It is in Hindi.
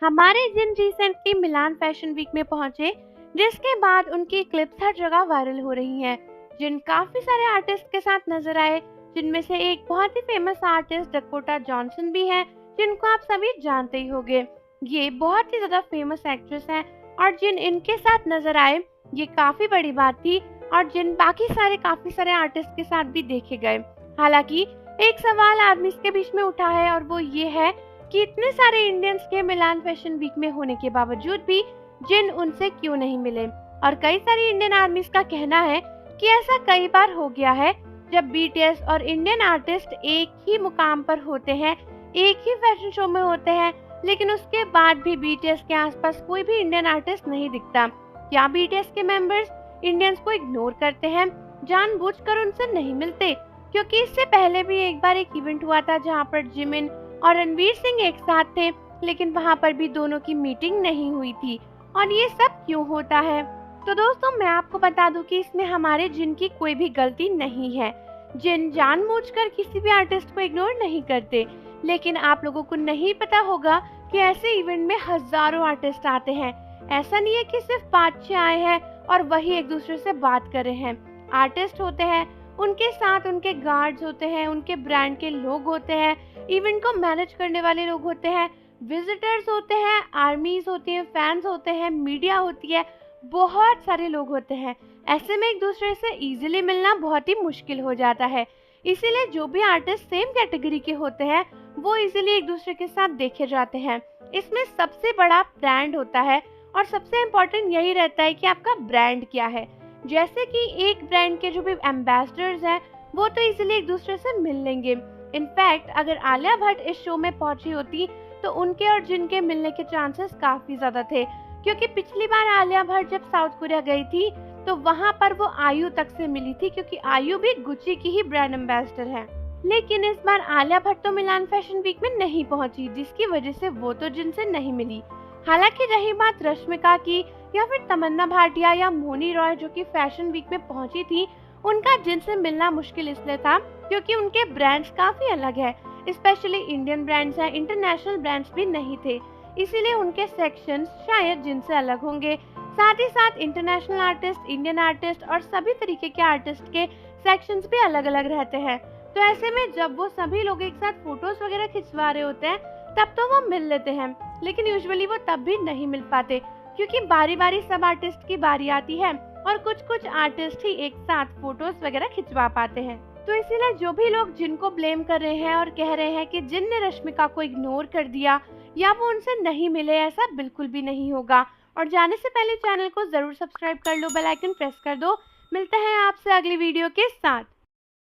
हमारे जिन रिसेंटली मिलान फैशन वीक में पहुंचे, जिसके बाद उनकी क्लिप्स हर जगह वायरल हो रही हैं, जिन काफी सारे आर्टिस्ट के साथ नजर आए, जिनमें से एक बहुत ही फेमस आर्टिस्ट डकोटा जॉनसन भी है, जिनको आप सभी जानते ही होंगे। ये बहुत ही ज्यादा फेमस एक्ट्रेस हैं और जिन इनके साथ नजर आए, ये काफी बड़ी बात थी और जिन बाकी सारे काफी सारे आर्टिस्ट के साथ भी देखे गए। हालांकि एक सवाल आदमी के बीच में उठा है और वो ये है कि इतने सारे इंडियंस के मिलान फैशन वीक में होने के बावजूद भी जिन उनसे क्यों नहीं मिले। और कई सारी इंडियन आर्मीज का कहना है कि ऐसा कई बार हो गया है जब बीटीएस और इंडियन आर्टिस्ट एक ही मुकाम पर होते हैं, एक ही फैशन शो में होते हैं, लेकिन उसके बाद भी बीटीएस के आसपास कोई भी इंडियन आर्टिस्ट नहीं दिखता। क्या बीटीएस के मेंबर्स इंडियंस को इग्नोर करते हैं, जानबूझकर उनसे नहीं मिलते? क्योंकि इससे पहले भी एक बार एक इवेंट हुआ था जहाँ पर जिमिन और रणवीर सिंह एक साथ थे, लेकिन वहाँ पर भी दोनों की मीटिंग नहीं हुई थी। और ये सब क्यों होता है? तो दोस्तों, मैं आपको बता दूं कि इसमें हमारे जिन की कोई भी गलती नहीं है। जिन जानबूझकर किसी भी आर्टिस्ट को इग्नोर नहीं करते, लेकिन आप लोगों को नहीं पता होगा कि ऐसे इवेंट में हजारों आर्टिस्ट आते हैं। ऐसा नहीं है कि सिर्फ 5-6 आए हैं और वही एक दूसरे से बात कर रहे हैं। आर्टिस्ट होते हैं, उनके साथ उनके गार्ड्स होते हैं, उनके ब्रांड के लोग होते हैं, इवेंट को मैनेज करने वाले लोग होते हैं, विजिटर्स होते हैं, आर्मीज होती हैं, फैंस होते हैं, मीडिया होती है, बहुत सारे लोग होते हैं। ऐसे में एक दूसरे से इजीली मिलना बहुत ही मुश्किल हो जाता है। इसीलिए जो भी आर्टिस्ट सेम कैटेगरी के होते हैं वो इजीली एक दूसरे के साथ देखे जाते हैं। इसमें सबसे बड़ा ब्रांड होता है और सबसे इम्पोर्टेंट यही रहता है कि आपका ब्रांड क्या है। जैसे कि एक ब्रांड के जो भी एम्बेसडर्स हैं वो तो इजीली एक दूसरे से मिल लेंगे। इनफैक्ट अगर आलिया भट्ट इस शो में पहुंची होती तो उनके और जिनके मिलने के चांसेस काफी ज्यादा थे, क्योंकि पिछली बार आलिया भट्ट जब साउथ कोरिया गई थी तो वहां पर वो आयु तक से मिली थी, क्योंकि आयु भी गुच्ची की ही ब्रांड एम्बेसडर है। लेकिन इस बार आलिया भट्ट तो मिलान फैशन वीक में नहीं पहुंची, जिसकी वजह से वो तो जिनसे नहीं मिली। हालांकि रही बात रश्मिका की या फिर तमन्ना भाटिया या मोनी रॉय जो कि फैशन वीक में पहुंची थी, उनका जिनसे मिलना मुश्किल इसलिए था क्योंकि उनके ब्रांड्स काफी अलग है। स्पेशली इंडियन ब्रांड्स हैं, इंटरनेशनल ब्रांड्स भी नहीं थे, इसीलिए उनके सेक्शंस शायद जिनसे अलग होंगे। साथ ही साथ इंटरनेशनल आर्टिस्ट, इंडियन आर्टिस्ट और सभी तरीके के आर्टिस्ट के सेक्शंस भी अलग अलग रहते हैं। तो ऐसे में जब वो सभी लोग एक साथ फोटोज वगैरह खिंचवा रहे होते हैं तब तो वो मिल लेते हैं, लेकिन यूजुअली वो तब भी नहीं मिल पाते, क्योंकि बारी बारी सब आर्टिस्ट की बारी आती है और कुछ कुछ आर्टिस्ट ही एक साथ फोटोज वगैरह खिंचवा पाते हैं। तो इसीलिए जो भी लोग जिनको ब्लेम कर रहे हैं और कह रहे हैं कि जिन ने रश्मिका को इग्नोर कर दिया या वो उनसे नहीं मिले, ऐसा बिल्कुल भी नहीं होगा। और जाने से पहले चैनल को जरूर सब्सक्राइब कर लो, बेल आइकन प्रेस कर दो। मिलते हैं आपसे अगली वीडियो के साथ।